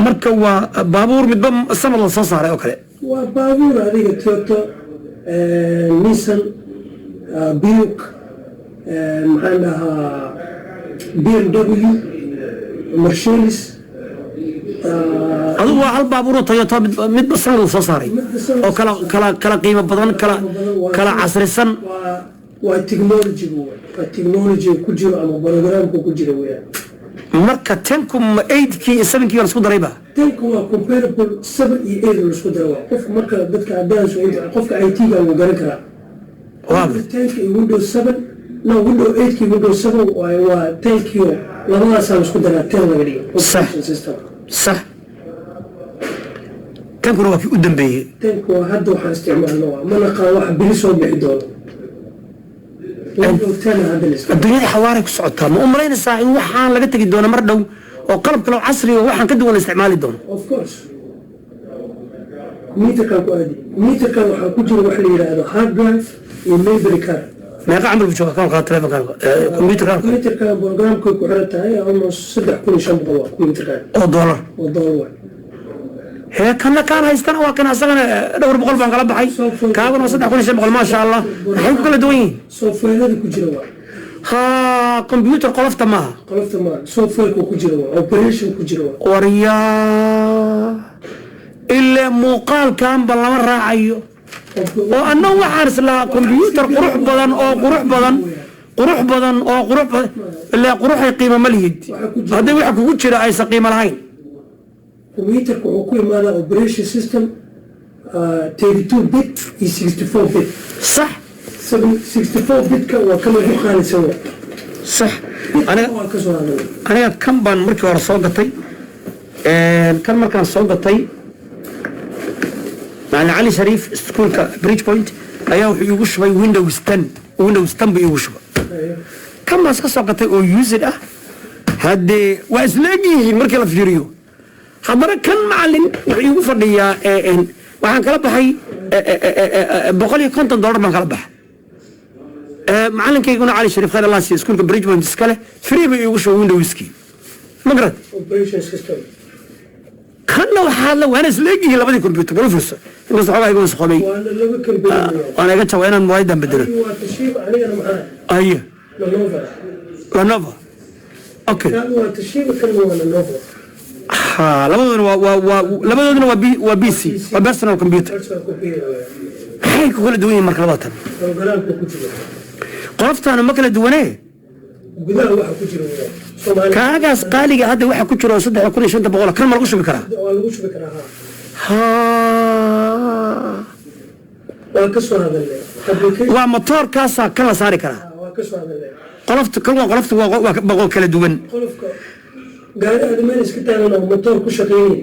marka waa baabuur midba sanad la soo saaray oo kale waa baabuur adiga Toyota Nissan Buick maxaan dhahaa BMW Mercedes adu waa hal baabuur oo Toyota midba sanad la soo saaray oo kala qiimo badan kala casrisan waa technology ku jiro ama programku ku jiro weeyaan marka 8kii 7kii la isku darayba tanku waa comparable 7 iyo 8 la isku daray qof marka dadka advance qofka IT-ga uu garan karaa waa tanki Windows 7 no Windows 8 ki Windows 7 waa tanki labadaas la isku daray tan laga dhigo صح كان كنا في قدام بيه تنكو هذا وحنا استعمالنا ما نقا واحد بلسوا بيحدون الدنيا حوارك صعدتها ما أمرين الساعة وحنا لقيت جدونا مرة وقلب كلام عصري وحنا كده ولا استعمال الدون of course ميتر كان قادي ميتر كان وحنا كجوا وحنا هذا هارد درايف يميبري كار ما يقع عمرو بشوفه كان قاتل كان كمبيوتر كان برنامج كوكو حرتها هي أو صدق كل شيء بقوة كمبيوتر كان $1 هي كان هيستنى وكان أصلاً دور بقول بان قلب حي كابن وصدق كل شيء بقول ما شاء الله الحين كله دوين سوفت وير هذا كجروا ها كمبيوتر قلفت ما سوفت وير كجروا أوبريشن كجروا وريا إلا مقال كان بالله مرة عيو وأنه وحارس لا كمبيوتر قروح بدن اللي قروح قيمة مليد هذا وحكي كجرا أي قيمة العين كمبيوتر كوكو ماذا اوبريشن سيستم 32 بت و 64 بت صح 64 بت وكما يقال سوا صح انا كم بان markii hore soo gatay kan markaan soo gatay macallin Ali Sharif schoolka Bridge Point ayaa wuxuu igu shubay Windows 10 buu igu shubay kan ma iska soo gatay oo user ah hadee waa isleeyihiin markii la fiiriyo haddana kan macallin wuxuu igu fadhiyaa waxaan kala baxay $150 baan kala baxay macallinkayguna Ali Sharif khayr Allah si iskuulka Bridge Point iskale free bay igu soo Windowski magrad operation system kana waxaa la waana isleeyihiin labadii computer bal fursa inta saxaba igu soo qabay waana iga jawaa inaan muwaydan bedelo waa tashiib anigana maxaa ayo Lenovo okay waa tashiib kan waa Lenovo labadooda waa PC waa personal computer maxay ku kala duwan yihiin marka labatan qoftaana ma kala duwanee gudaha waxa ku jira kaagaas qaaliga hadda waxa ku jira 3500 kan ma lagu shubi karaa waa lagu shubi karaa waa ka soo hadalay waa motorkaas kan la saari karaa waa ka soo hadalay qolofta waa kala duwan qolofka gaari adameen iska taagan oo motor ku shaqeeyay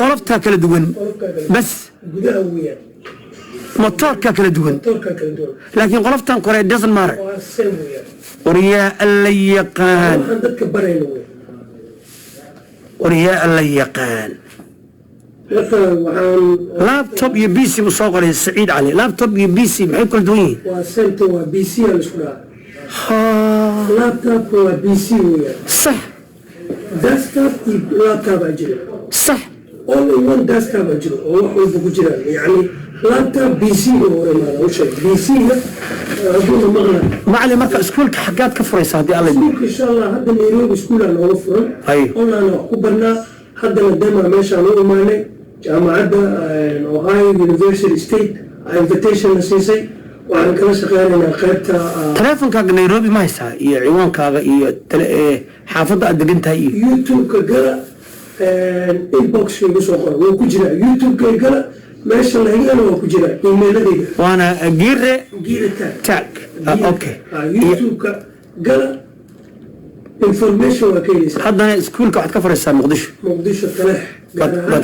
qolofta kala duwan bas gudaha weeyaan motorka kala duwan laakiin qoloftan kore doesn't matter wariya alla yaqaan dadka barayno wariya alla yaqaan laptop iyo PC soo qoray Saciid Ali laptop iyo PC maxay kala duwan yihiin waa center waa PC la isku dhaaf laptop waa PC صح desktop laptop أجري صح all in one desktop أجري أو واحد بوجرا يعني laptop PC هو ما هو شيء PC لا أقول مغلى ما علي مركز سكولك حاجات كفريس هذه الله يسلمك إن شاء الله هذا نيروبي سكول أنا أوفر قلنا أنا كبرنا هذا الدم ماشي أنا وماني جامعة أوهايو يونيفرسيتي ستيت invitation نسيسي وعن كلا شغالنا قيبتا تليفونك نيروبي ما يسا iyo ciwaankaaga iyo xaafada aad degantahay YouTube ka gala inbox igu soo qor wuu ku jira YouTube ka gala meesha la higana wuu ku jira email-adayda waana Gire tag okay YouTube ka gala information waa keenaysa haddana iskuulka waxaad ka furaysaa Muqdisho Taleex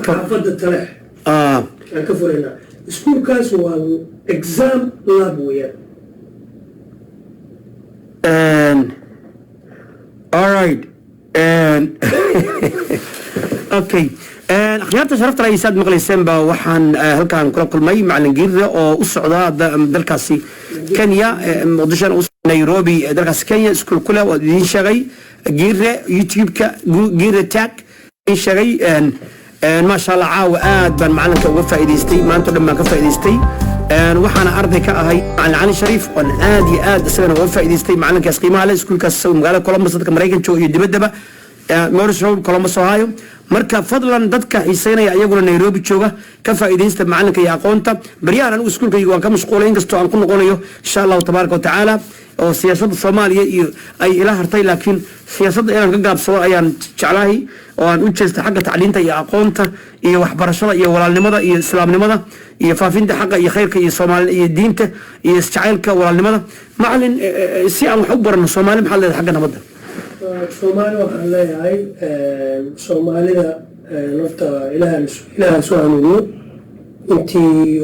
xaafada Taleex aan ka furaynaa iskuulkaas waa exam lab weeyaan all right okay akhyaarta sharafta leh isaad maqlayseen ba waxaan halkaan kula kulmay macallin Gire oo u socda dalkaasi Kenya Muqdisho Nairobi dalkaasi Kenya iskuul kule oo idin sheegay giire youtube-ka giire tag in sheegay ما شاء الله عاو آد بان معلنك وفا إديستي ما أنتو لما كفا إديستي وحانا أرضي كأهي معلن علي شريف وان آد أسانا وفا إديستي معلنك يسقيمها على سكول كاسو مقالة كولومبس دادك مريكن شو يدبدبا مورس روب كولومبس وهايو marka fadlan dadka xiiseynaya ayaguna Nairobi jooga ka faa'iideysta macalinka iyo aqoonta bariyaan anigu iskuulkayga waan ka mashquulay inkastoo aan ku noqonayo insha Allah tabaaraka wa tacaala oo siyaasadda Soomaaliya iyo ay ila hartay laakiin siyaasadda inaan ka gaabsado ayaan jeclahay oo aan u jeesto xagga tacliinta iyo aqoonta iyo waxbarashada iyo walaalnimada iyo islaamnimada iyo faafinta xagga iyo khayrka iyo Soomaaliya iyo diinta iyo jacaylka walaalnimada macalin si aan wax u barano Soomaaliya maxaa leedahay xagga nabadda Soomaali waxaan leeyahay Soomaalida nafta ilaahay soo hanuuniyo intii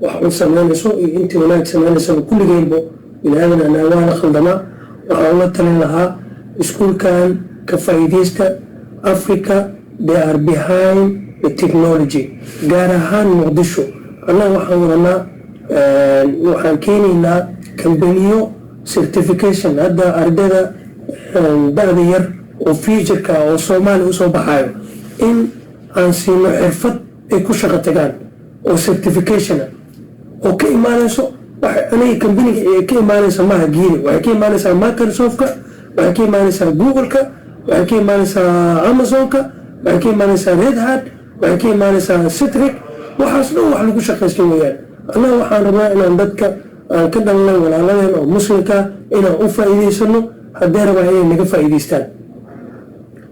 wax u sameynayso iyo intii wanaag sameynayso kulligeenba ilaahayna waana khaldamaa waxaan la talin lahaa iskuulkan ka faa'iideysta Africa they are behind the technology gaar ahaan Muqdisho annaga waxaan wadanaa waxaan keenaynaa kambaniyo certification hadda ardayda da'da yar oo future-ka oo Soomaali u soo baxayo in aan siino xirfad ay ku shaqo tagaan oo certification oo ka imaanayso waxa aniga company-ga ay ka imaanayso maaha giiri waxay ka imaanaysaa Microsoft-ka waxay ka imaanaysaa Google-ka waxay ka imaanaysaa Amazon-ka waxay ka imaanaysaa Red Hat waxay ka imaanaysaa Citrix waxaas dhan wax lagu shaqaysto weeyaan annaga waxaan rabnaa inaan dadka aan ka dhalnay walaaladeen oo muslimka inaan u faa'iideysano haddii rabaa inay naga faa'iideystaan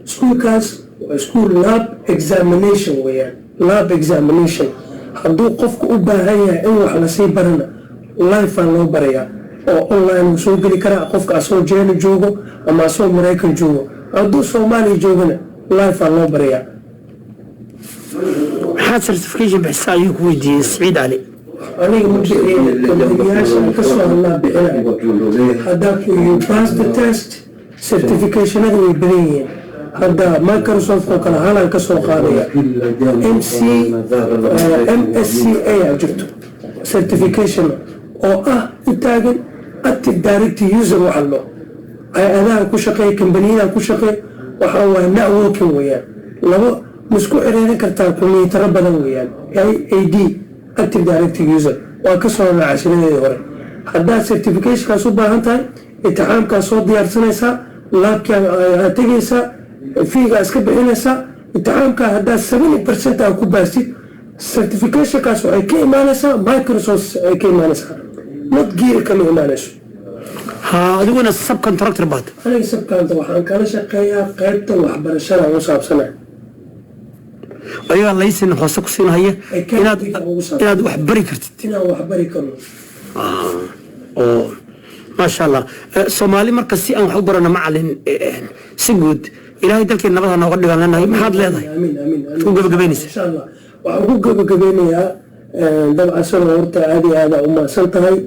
iskuulkaas waa iskuul lab examination weeyaan lab examination hadduu qofku u baahan yahay in wax lasii barana life aan loo barayaa oo online uu soo geli karaa qofka asoo jeena joogo ama asoo Maraykan joogo hadduu Soomaaliya joogana life aan loo barayaa maxaa certification bixisa ayuu ku weydiiyey Saciid Cali aniga muddayaasha ka soo hadlaa bixinaya haddaa you pass the test certificationada way badan yihiin hadda Microsoft oo kale halaan ka soo qaadaya MSCA jirto certification oo u taagan active direct user waxa loo ay adaa ku shaqeey kambaniyada ku shaqeey waxa waa networking weeyaan laba musku xiriirin kartaa kombiyuutar badan weeyaan AD active direct user waa ka soo raacsineeyay hore hadda certification kaas u baahan tahay imtixaankaas soo diyaarsanaysaa laabka tegaysaa fiiga iska bixinaysaa imtixaanka hadda 70% ku baasid certification kaas waxay ka imaanaysaa Microsoft ay ka imaanaysaa not gear kama imaanayso ha adiguna subcontractor baad aniga subcontractor waxaan kala shaqeeyaa qaybta waxbarashada oo saabsanaa ayaga laysin hoose ku siinaya inaad wax bari kartid inaan wax bari karo oo ما شاء الله Soomaali marka si aan wax u barano macallin si guud ilaahay dalkeen nabada nooga dhigan lanahay maxaad leedahay amiin ku gabagabeynaysa insha Allah waxa ku gabagabeynayaa dabcan soo horta aad u maasan tahay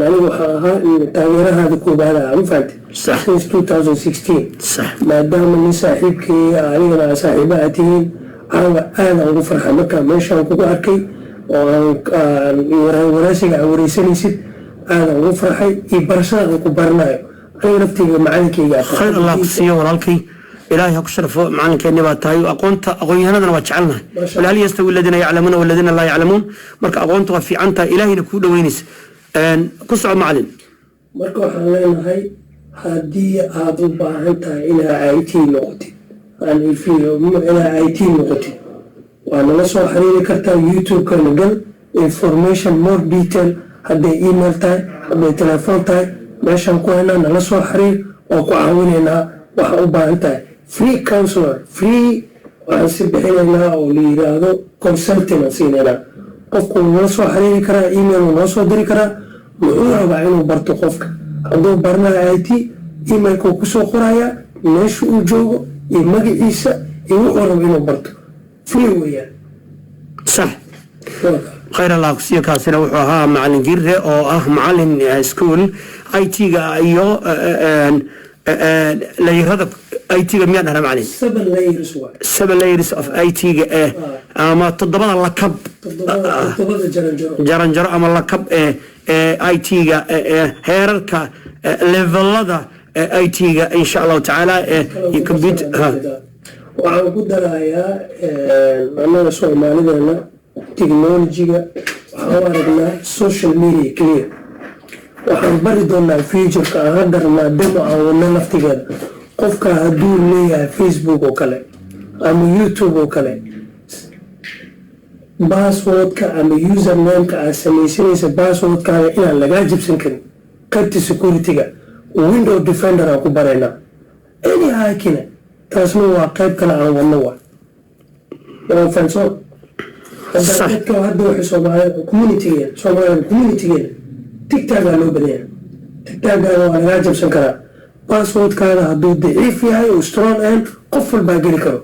anigu waxaan ahaa taageerahaada koobaad aan faantay since 2016 maadaama nin saaxiibkii anigana saaxiibo atiin aad ugu farxay marka meeshaan kugu arkay oo aan waraysiga waraysanaysid aad ugu farxay iyo barashada ku baranayo aniga naftiga macallinkayga khayr Allah ku siiyo walaalkay ilaahay ku sharfo macalinkeena waa tahay aqoon-yahanadana waa jecelnahay walaal yastawi alladina ya'lamuna walladina la ya'lamun marka aqoontu waa fiicanta ilaahayna ku dhaweynaysa ku soo macallin marka waxaan leenahay haddii aad u baahan tahay inaad IT noqotid inaad IT noqotid waa nala soo xiriiri kartaa YouTube-ka nagal information more detail hadday email tahay hadday telefoon tahay meeshaan ku haynaa nala soo xiriir oo ku caawinaynaa waxa u baahan tahay free counselor free waxaan si bixinaynaa oo la yidhaahdo consulting aan siinaynaa qofku nala soo xiriiri karaa email nala soo diri karaa wuxuu rabaa inuu barto qofka hadduu barnaha IT emailka ku soo qoraya meesha uu joogo iyo magaciisa iyo wuxuu rabo inuu barto free weeyaan صح خير الله كسيه كاسنا وحوها معلن جيره أو معلن سكول أي تيجا أيو ليرهذا أي تيجا ميان أنا معلن 7 layers of أي تيجا أما تضبط اللقب جرنجر أما اللقب أي تيجا هيركا level هذا IT-ga insha allahu tacaala iyo computer waxaan ku darayaa annaga soomaalideena technology-ga waxaan u aragnaa social media clear waxaan bari doonaa future-ka aan hadda rabnaa demo aan wadno laftigeeda qofka hadduu leeyahay Facebook oo kale ama YouTube oo kale passwordka ama username-ka aad samaysanaysa passwordkaaga inaan lagaa jibsan karin qaybta security-ga window defender aan ku baraynaa any hackina taasna waa qayb kale aan wadno waa fahansoon dadka hadda waxay community-geena tigtaagaa loo badanya tigtaagaana waa lagaa jabsan karaa passwordkaada hadduu daciif yahay oo strong ahan qof walbaa geli karo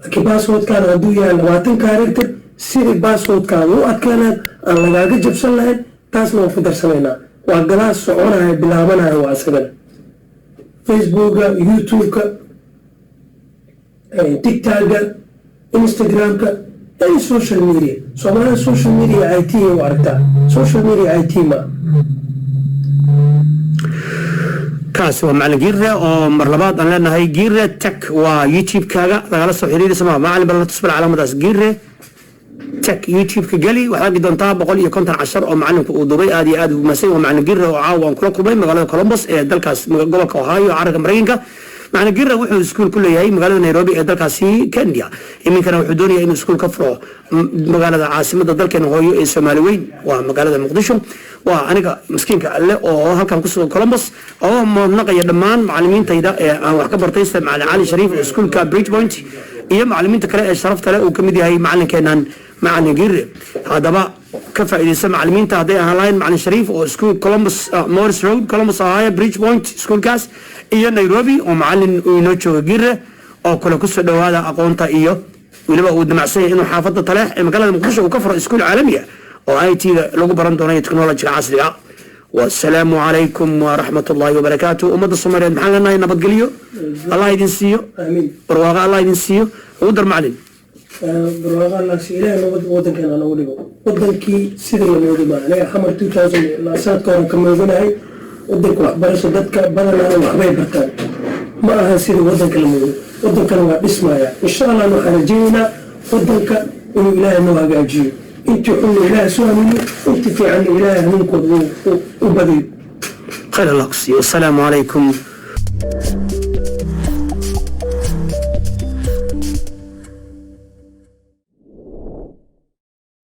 laakiin passwordkaada hadduu yahay 20 character sidii passwordkaada u adkeenaad aan lagaaga jabsan lahayn taasna waan ku darsanaynaa waa galaas soconaya bilaabanaya waa isagana facebooka youtube-ka tigtaaga instagram-ka any social media soomaalida social media IT u aragtaa social media IT ma kaasi waa macalin Giire oo mar labaad aan leenahay Giire Tech waa YouTube-kaaga lagala soo xiriiraysa macalin bal tusbal calaamadaas Giire Tech YouTube-ka gali waxaad arki doontaa 150 oo macalinku uu duubay aad iyo aad u maasay waa macalin Giire oo caawa aan kula kulmay magaalada Columbus ee dalkaas gobolka Ohio caraga Mareykanka macalin Giire wuxuu iskuul ku leeyahay magaalada Nairobi ee dalkaasi Kenya iminkana wuxuu doonayaa inuu iskuul ka furo magaalada caasimadda dalkeena hooyo ee Soomaaliweyn waa magaalada Muqdisho waa aniga miskiinka alle oo halkan ku sugan Columbus oo moodnaqaya dhammaan macallimiintayda ee aan wax ka bartay sida macallin Ali Shariif ee iskuulka Bridgepoint iyo macallimiinta kale ee sharafta leh uu kamid yahay macallinkeenan macalin Giire hadaba ka faa'iideysa macallimiinta haday ahaan lahayn macallin Shariif oo iskuul Columbus Morris Road Columbus Ohio Bridgepoint iskuulkaas iyo Nairobi oo macallin uu inoo jooga Giire oo kale ku soo dhawaada aqoonta iyo waliba uu damacsan inuu xaafadda Taleex ee magaalada Muqdisho uu ka furo iskuul caalami ah oo IT-ga lagu baran doono technology casriga والسلام عليكم ورحمة الله وبركاته أمد الصومالية محلنا لنا نبتقليو الله يدين سيو آمين برواقع الله يدين سيو ودر معلن برواقع الله سيلا ودن كان أنا وليبو ودن كي سيدر لنودي معنا حمر 2000 لا سنة كورن كميزونا هاي ودن كو أحبارش وددك بدنا وحباي بركان ما أها سيدر ودن كلمودي ودن كان بسمايا إن شاء الله نحرجينا ودن كان إنه إله نوها قاجيو انت حلو إله سوامني انت في عن إله منكم وبديل خير الله والسلام عليكم